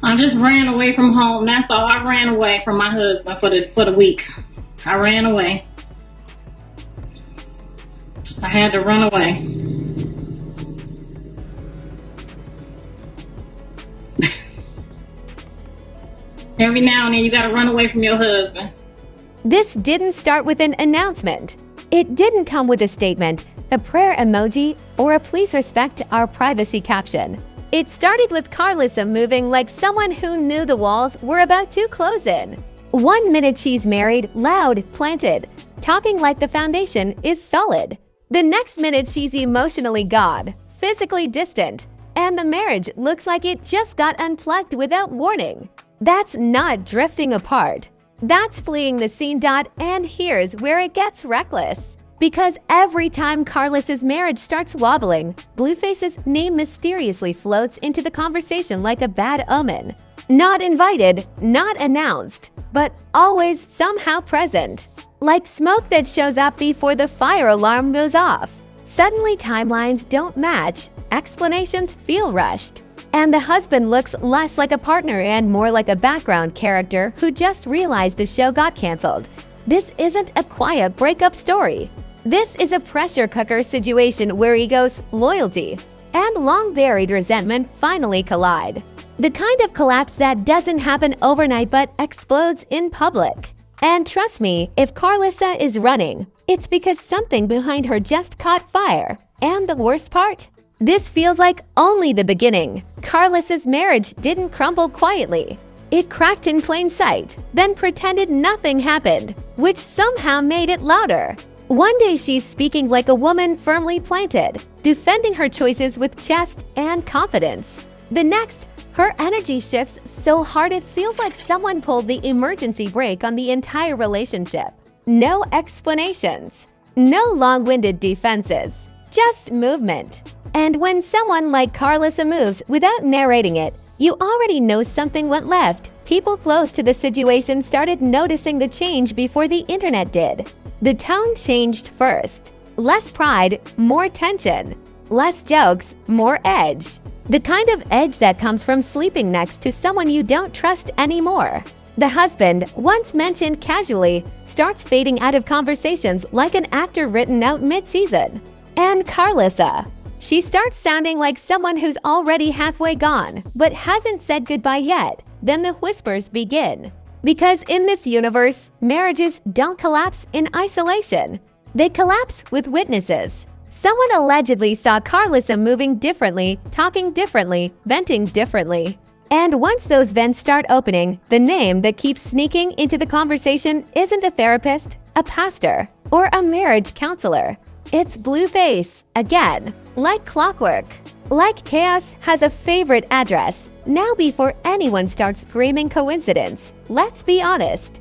I just ran away from home. That's all. I ran away from my husband for the week. I ran away. I had to run away. Every now and then you gotta run away from your husband. This didn't start with an announcement. It didn't come with a statement, a prayer emoji, or a please respect our privacy caption. It started with Karlissa moving like someone who knew the walls were about to close in. 1 minute she's married, loud, planted, talking like the foundation is solid. The next minute she's emotionally gone, physically distant, and the marriage looks like it just got unplugged without warning. That's not drifting apart. That's fleeing the scene. And here's where it gets reckless. Because every time Karlissa's marriage starts wobbling, Blueface's name mysteriously floats into the conversation like a bad omen. Not invited, not announced, but always somehow present. Like smoke that shows up before the fire alarm goes off. Suddenly timelines don't match, explanations feel rushed. And the husband looks less like a partner and more like a background character who just realized the show got canceled. This isn't a quiet breakup story. This is a pressure cooker situation where egos, loyalty, and long-buried resentment finally collide. The kind of collapse that doesn't happen overnight but explodes in public. And trust me, if Karlissa is running, it's because something behind her just caught fire. And the worst part? This feels like only the beginning. Karlissa's marriage didn't crumble quietly. It cracked in plain sight, then pretended nothing happened, which somehow made it louder. One day she's speaking like a woman firmly planted, defending her choices with chest and confidence. The next, her energy shifts so hard it feels like someone pulled the emergency brake on the entire relationship. No explanations, no long-winded defenses, just movement. And when someone like Karlissa moves without narrating it, you already know something went left. People close to the situation started noticing the change before the internet did. The tone changed first. Less pride, more tension. Less jokes, more edge. The kind of edge that comes from sleeping next to someone you don't trust anymore. The husband, once mentioned casually, starts fading out of conversations like an actor written out mid-season. And Karlissa, she starts sounding like someone who's already halfway gone, but hasn't said goodbye yet. Then the whispers begin. Because in this universe, marriages don't collapse in isolation. They collapse with witnesses. Someone allegedly saw Karlissa moving differently, talking differently, venting differently. And once those vents start opening, the name that keeps sneaking into the conversation isn't a therapist, a pastor, or a marriage counselor. It's Blueface, again, like clockwork. Like chaos has a favorite address. Now before anyone starts screaming coincidence, let's be honest.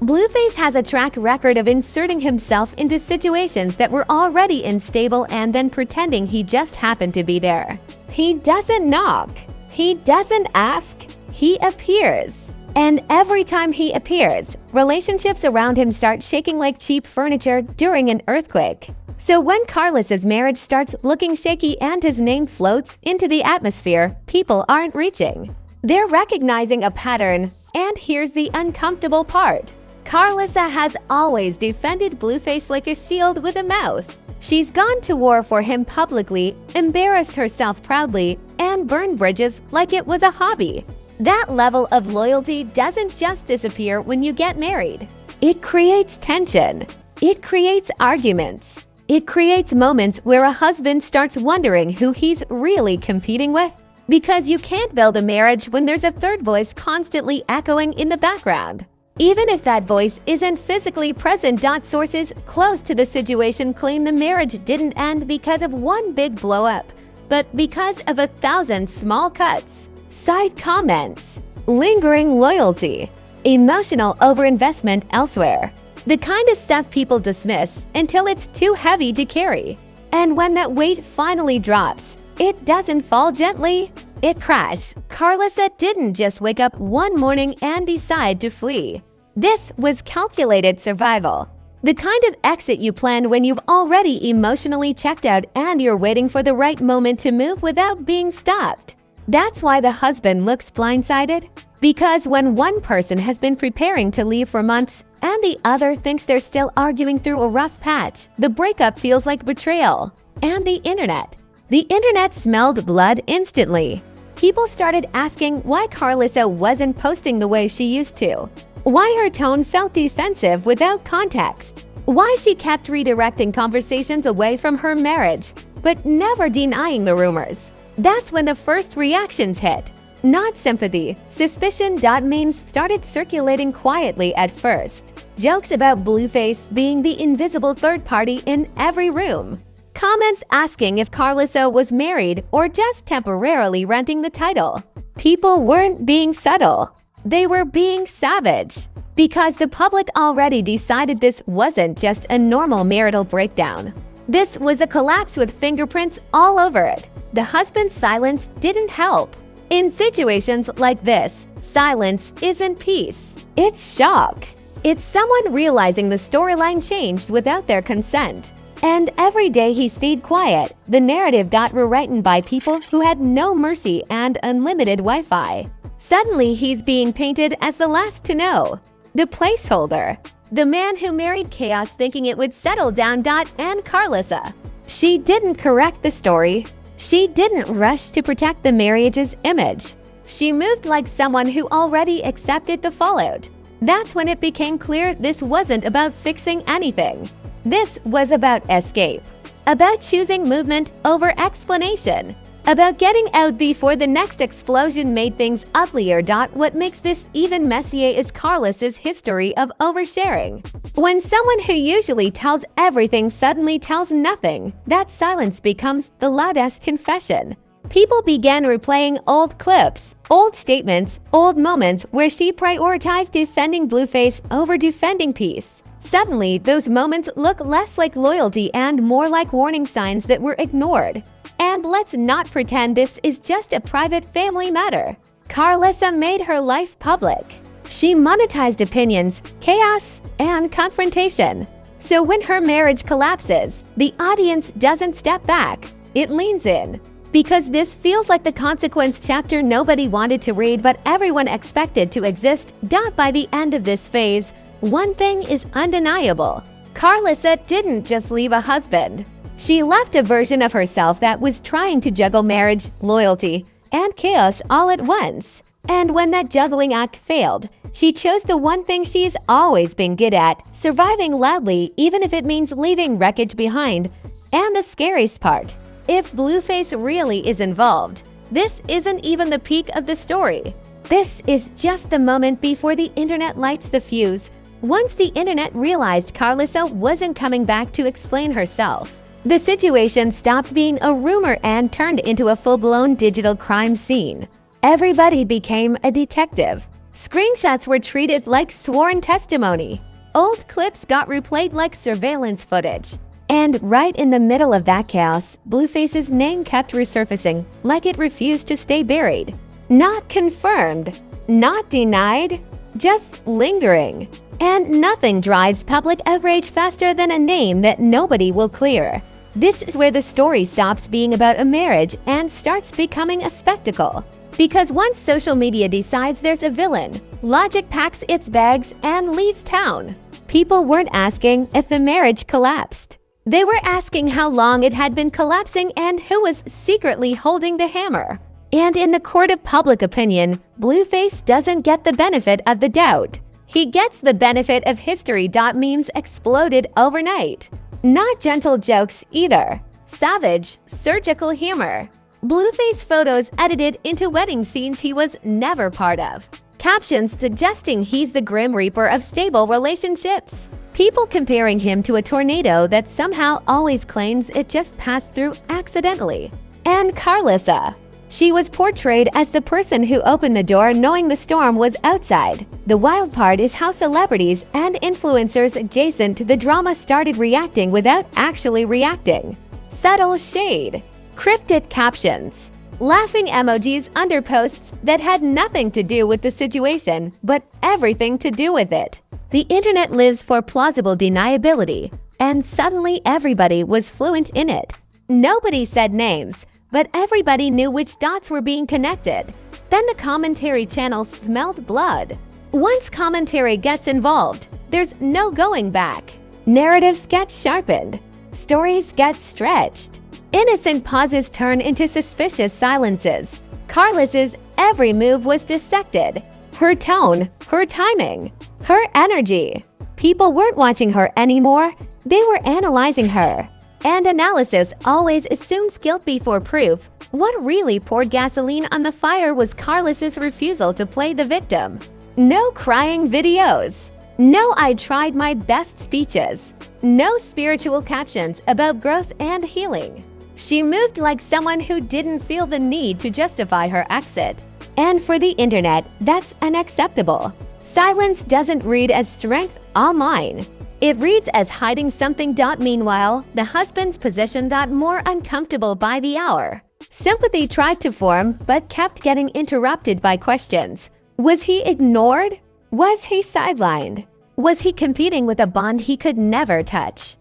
Blueface has a track record of inserting himself into situations that were already unstable and then pretending he just happened to be there. He doesn't knock. He doesn't ask. He appears. And every time he appears, relationships around him start shaking like cheap furniture during an earthquake. So when Karlissa's marriage starts looking shaky and his name floats into the atmosphere, people aren't reaching. They're recognizing a pattern. And here's the uncomfortable part. Karlissa has always defended Blueface like a shield with a mouth. She's gone to war for him publicly, embarrassed herself proudly, and burned bridges like it was a hobby. That level of loyalty doesn't just disappear when you get married. It creates tension. It creates arguments. It creates moments where a husband starts wondering who he's really competing with. Because you can't build a marriage when there's a third voice constantly echoing in the background. Even if that voice isn't physically present. Sources close to the situation claim the marriage didn't end because of one big blow-up, but because of 1,000 small cuts. Side comments, lingering loyalty, emotional overinvestment elsewhere. The kind of stuff people dismiss until it's too heavy to carry. And when that weight finally drops, it doesn't fall gently, it crashes. Karlissa didn't just wake up one morning and decide to flee. This was calculated survival. The kind of exit you plan when you've already emotionally checked out and you're waiting for the right moment to move without being stopped. That's why the husband looks blindsided. Because when one person has been preparing to leave for months and the other thinks they're still arguing through a rough patch, the breakup feels like betrayal. And the internet. The internet smelled blood instantly. People started asking why Karlissa wasn't posting the way she used to. Why her tone felt defensive without context. Why she kept redirecting conversations away from her marriage, but never denying the rumors. That's when the first reactions hit. Not sympathy, suspicion. Memes started circulating quietly at first. Jokes about Blueface being the invisible third party in every room. Comments asking if Karlissa was married or just temporarily renting the title. People weren't being subtle. They were being savage. Because the public already decided this wasn't just a normal marital breakdown. This was a collapse with fingerprints all over it. The husband's silence didn't help. In situations like this, silence isn't peace. It's shock. It's someone realizing the storyline changed without their consent. And every day he stayed quiet, the narrative got rewritten by people who had no mercy and unlimited Wi-Fi. Suddenly, he's being painted as the last to know. The placeholder. The man who married chaos thinking it would settle down. And Karlissa. She didn't correct the story. She didn't rush to protect the marriage's image. She moved like someone who already accepted the fallout. That's when it became clear this wasn't about fixing anything. This was about escape. About choosing movement over explanation. About getting out before the next explosion made things uglier. What makes this even messier is Karlissa's history of oversharing. When someone who usually tells everything suddenly tells nothing, that silence becomes the loudest confession. People began replaying old clips, old statements, old moments where she prioritized defending Blueface over defending peace. Suddenly, those moments look less like loyalty and more like warning signs that were ignored. And let's not pretend this is just a private family matter. Karlissa made her life public. She monetized opinions, chaos, and confrontation. So when her marriage collapses, the audience doesn't step back, it leans in. Because this feels like the consequence chapter nobody wanted to read but everyone expected to exist. By the end of this phase, one thing is undeniable. Karlissa didn't just leave a husband. She left a version of herself that was trying to juggle marriage, loyalty, and chaos all at once. And when that juggling act failed, she chose the one thing she's always been good at, surviving loudly even if it means leaving wreckage behind. And the scariest part, if Blueface really is involved, this isn't even the peak of the story. This is just the moment before the internet lights the fuse. Once the internet realized Karlissa wasn't coming back to explain herself, the situation stopped being a rumor and turned into a full-blown digital crime scene. Everybody became a detective. Screenshots were treated like sworn testimony. Old clips got replayed like surveillance footage. And right in the middle of that chaos, Blueface's name kept resurfacing like it refused to stay buried. Not confirmed, not denied, just lingering. And nothing drives public outrage faster than a name that nobody will clear. This is where the story stops being about a marriage and starts becoming a spectacle. Because once social media decides there's a villain, logic packs its bags and leaves town. People weren't asking if the marriage collapsed. They were asking how long it had been collapsing and who was secretly holding the hammer. And in the court of public opinion, Blueface doesn't get the benefit of the doubt. He gets the benefit of history. Memes exploded overnight. Not gentle jokes either. Savage, surgical humor. Blueface photos edited into wedding scenes he was never part of. Captions suggesting he's the Grim Reaper of stable relationships. People comparing him to a tornado that somehow always claims it just passed through accidentally. And Karlissa. She was portrayed as the person who opened the door knowing the storm was outside. The wild part is how celebrities and influencers adjacent to the drama started reacting without actually reacting. Subtle shade, cryptic captions, laughing emojis under posts that had nothing to do with the situation, but everything to do with it. The internet lives for plausible deniability, and suddenly everybody was fluent in it. Nobody said names, but everybody knew which dots were being connected. Then the commentary channel smelled blood. Once commentary gets involved, there's no going back. Narratives get sharpened. Stories get stretched. Innocent pauses turn into suspicious silences. Karlissa's every move was dissected. Her tone, her timing, her energy. People weren't watching her anymore. They were analyzing her. And analysis always assumes guilt before proof. What really poured gasoline on the fire was Karlissa's refusal to play the victim. No crying videos. No "I tried my best" speeches. No spiritual captions about growth and healing. She moved like someone who didn't feel the need to justify her exit. And for the internet, that's unacceptable. Silence doesn't read as strength online. It reads as hiding something. Meanwhile, the husband's position got more uncomfortable by the hour. Sympathy tried to form, but kept getting interrupted by questions. Was he ignored? Was he sidelined? Was he competing with a bond he could never touch?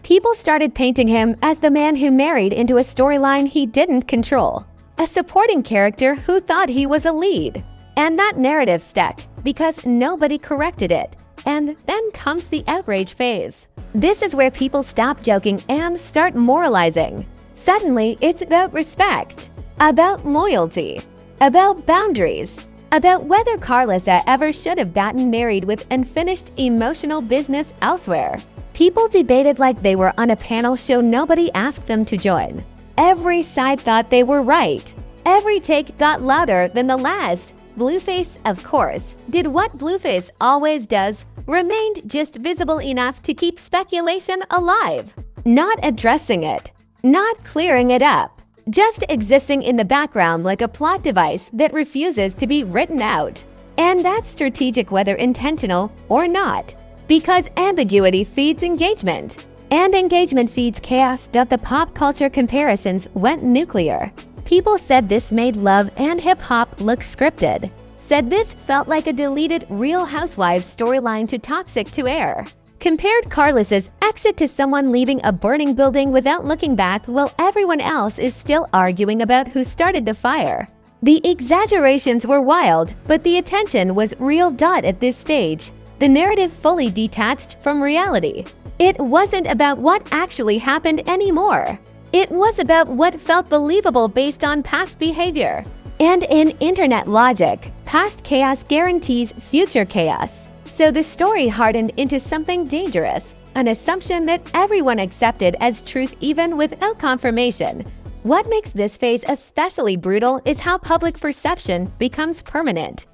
People started painting him as the man who married into a storyline he didn't control. A supporting character who thought he was a lead. And that narrative stuck because nobody corrected it. And then comes the outrage phase. This is where people stop joking and start moralizing. Suddenly, it's about respect, about loyalty, about boundaries, about whether Karlissa ever should have gotten married with unfinished emotional business elsewhere. People debated like they were on a panel show nobody asked them to join. Every side thought they were right. Every take got louder than the last. Blueface, of course, did what Blueface always does, remained just visible enough to keep speculation alive. Not addressing it, not clearing it up, just existing in the background like a plot device that refuses to be written out. And that's strategic, whether intentional or not, because ambiguity feeds engagement. And engagement feeds chaos. The pop culture comparisons went nuclear. People said this made love and hip-hop look scripted. Said this felt like a deleted Real Housewives storyline to toxic to air. Compared Karlissa's exit to someone leaving a burning building without looking back while everyone else is still arguing about who started the fire. The exaggerations were wild, but the attention was real. At this stage, the narrative fully detached from reality. It wasn't about what actually happened anymore. It was about what felt believable based on past behavior. And in internet logic, past chaos guarantees future chaos. So the story hardened into something dangerous, an assumption that everyone accepted as truth even without confirmation. What makes this phase especially brutal is how public perception becomes permanent.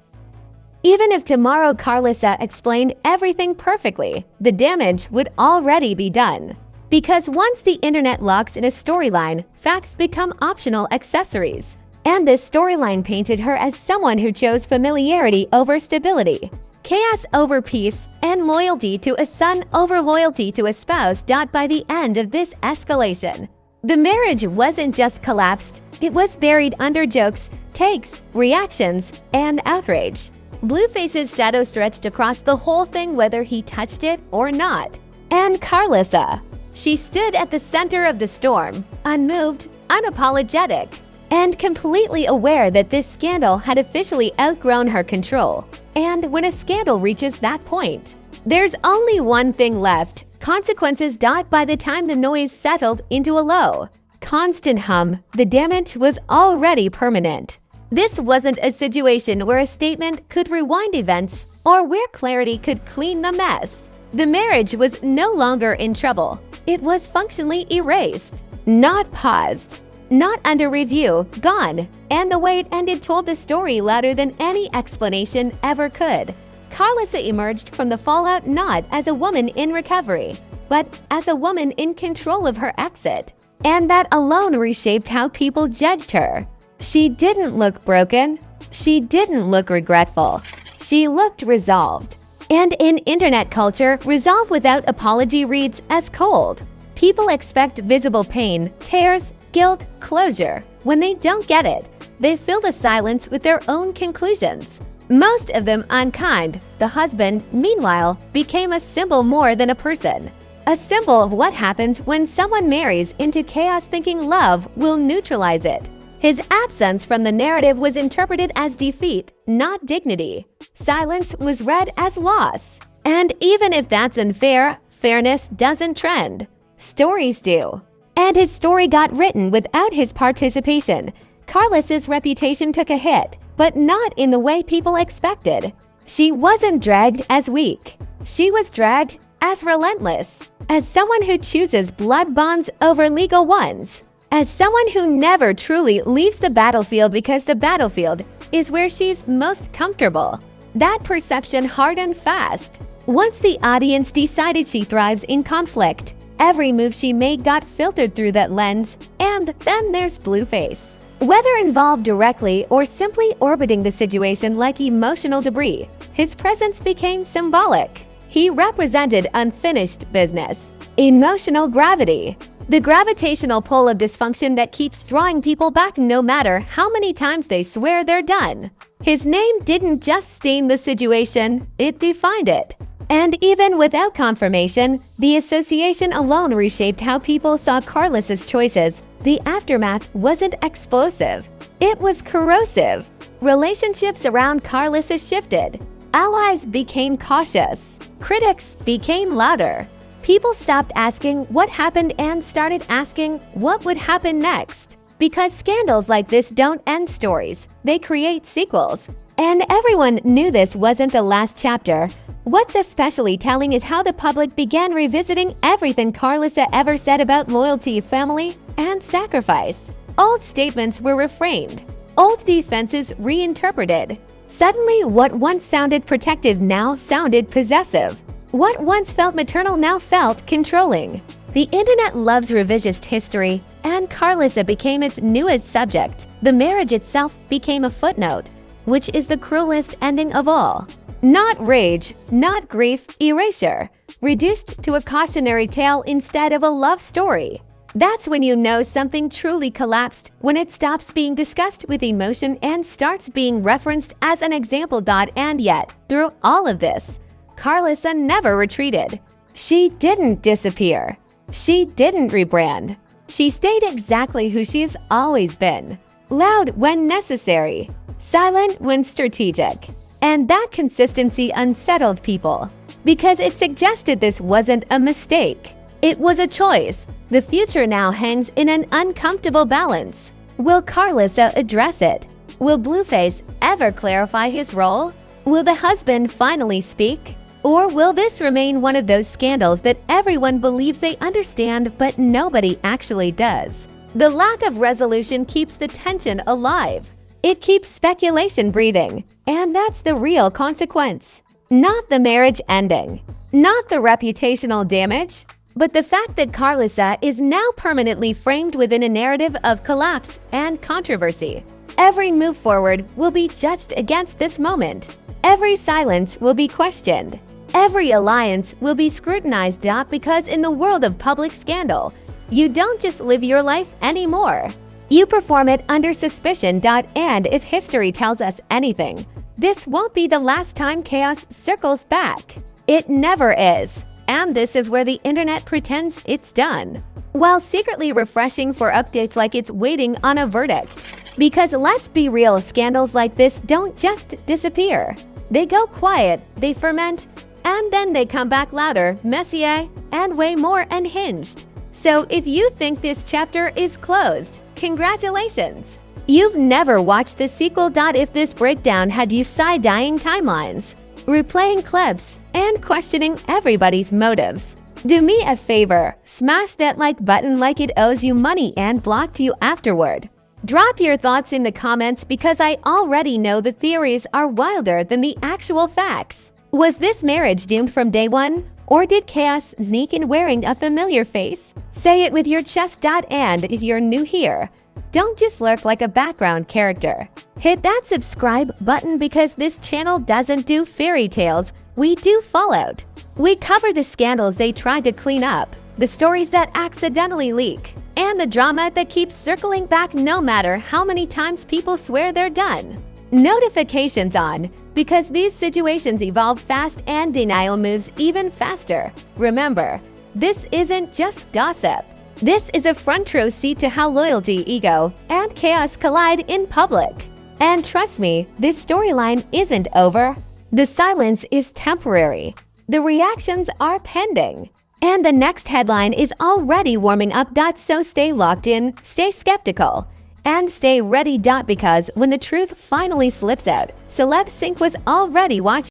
Even if tomorrow Karlissa explained everything perfectly, the damage would already be done. Because once the internet locks in a storyline, facts become optional accessories. And this storyline painted her as someone who chose familiarity over stability, chaos over peace, and loyalty to a son over loyalty to a spouse. By the end of this escalation, the marriage wasn't just collapsed, it was buried under jokes, takes, reactions, and outrage. Blueface's shadow stretched across the whole thing, whether he touched it or not. And Karlissa, she stood at the center of the storm, unmoved, unapologetic, and completely aware that this scandal had officially outgrown her control. And when a scandal reaches that point, there's only one thing left: consequences. By the time the noise settled into a low, constant hum, the damage was already permanent. This wasn't a situation where a statement could rewind events or where clarity could clean the mess. The marriage was no longer in trouble. It was functionally erased, not paused, not under review, gone. And the way it ended told the story louder than any explanation ever could. Karlissa emerged from the fallout not as a woman in recovery, but as a woman in control of her exit. And that alone reshaped how people judged her. She didn't look broken. She didn't look regretful. She looked resolved. And in internet culture, resolve without apology reads as cold. People expect visible pain, tears, guilt, closure. When they don't get it, they fill the silence with their own conclusions. Most of them unkind. The husband, meanwhile, became a symbol more than a person. a symbol of what happens when someone marries into chaos thinking love will neutralize it. His absence from the narrative was interpreted as defeat, not dignity. Silence was read as loss. And even if that's unfair, fairness doesn't trend. Stories do. And his story got written without his participation. Karlissa's reputation took a hit, but not in the way people expected. She wasn't dragged as weak. She was dragged as relentless, as someone who chooses blood bonds over legal ones, as someone who never truly leaves the battlefield because the battlefield is where she's most comfortable. That perception hardened fast. Once the audience decided she thrives in conflict, every move she made got filtered through that lens, and then there's Blueface. Whether involved directly or simply orbiting the situation like emotional debris, his presence became symbolic. He represented unfinished business, emotional gravity, the gravitational pull of dysfunction that keeps drawing people back no matter how many times they swear they're done. His name didn't just stain the situation, it defined it. And even without confirmation, the association alone reshaped how people saw Karlissa's choices. The aftermath wasn't explosive, it was corrosive. Relationships around Karlissa shifted. Allies became cautious. Critics became louder. People stopped asking what happened and started asking what would happen next. Because scandals like this don't end stories, they create sequels. And everyone knew this wasn't the last chapter. What's especially telling is how the public began revisiting everything Karlissa ever said about loyalty, family, and sacrifice. Old statements were reframed. Old defenses reinterpreted. Suddenly, what once sounded protective now sounded possessive. What once felt maternal now felt controlling. The internet loves revisionist history, and Karlissa became its newest subject. The marriage itself became a footnote, which is the cruelest ending of all. Not rage, not grief, erasure, reduced to a cautionary tale instead of a love story. That's when you know something truly collapsed, when it stops being discussed with emotion and starts being referenced as an example. And yet, through all of this, Karlissa never retreated. She didn't disappear. She didn't rebrand. She stayed exactly who she's always been. Loud when necessary, silent when strategic. And that consistency unsettled people, because it suggested this wasn't a mistake. It was a choice. The future now hangs in an uncomfortable balance. Will Karlissa address it? Will Blueface ever clarify his role? Will the husband finally speak? Or will this remain one of those scandals that everyone believes they understand but nobody actually does? The lack of resolution keeps the tension alive. It keeps speculation breathing, and that's the real consequence. Not the marriage ending, not the reputational damage, but the fact that Karlissa is now permanently framed within a narrative of collapse and controversy. Every move forward will be judged against this moment. Every silence will be questioned. Every alliance will be scrutinized, because in the world of public scandal, you don't just live your life anymore. You perform it under suspicion. And if history tells us anything, this won't be the last time chaos circles back. It never is. And this is where the internet pretends it's done, while secretly refreshing for updates like it's waiting on a verdict. Because let's be real, scandals like this don't just disappear. They go quiet, they ferment, and then they come back louder, messier, and way more unhinged. So if you think this chapter is closed, congratulations! You've never watched the sequel. If this breakdown had you side-eyeing timelines, replaying clips, and questioning everybody's motives, do me a favor, smash that like button like it owes you money and block you afterward. Drop your thoughts in the comments, because I already know the theories are wilder than the actual facts. Was this marriage doomed from day one? Or did chaos sneak in wearing a familiar face? Say it with your chest. And if you're new here, don't just lurk like a background character. Hit that subscribe button, because this channel doesn't do fairy tales, we do Fallout. We cover the scandals they tried to clean up, the stories that accidentally leak, and the drama that keeps circling back no matter how many times people swear they're done. Notifications on, because these situations evolve fast and denial moves even faster. Remember, this isn't just gossip. This is a front row seat to how loyalty, ego, and chaos collide in public. And trust me, this storyline isn't over. The silence is temporary. The reactions are pending. And the next headline is already warming up. So stay locked in, stay skeptical, and stay ready. Because when the truth finally slips out, Celeb Sync was already watching.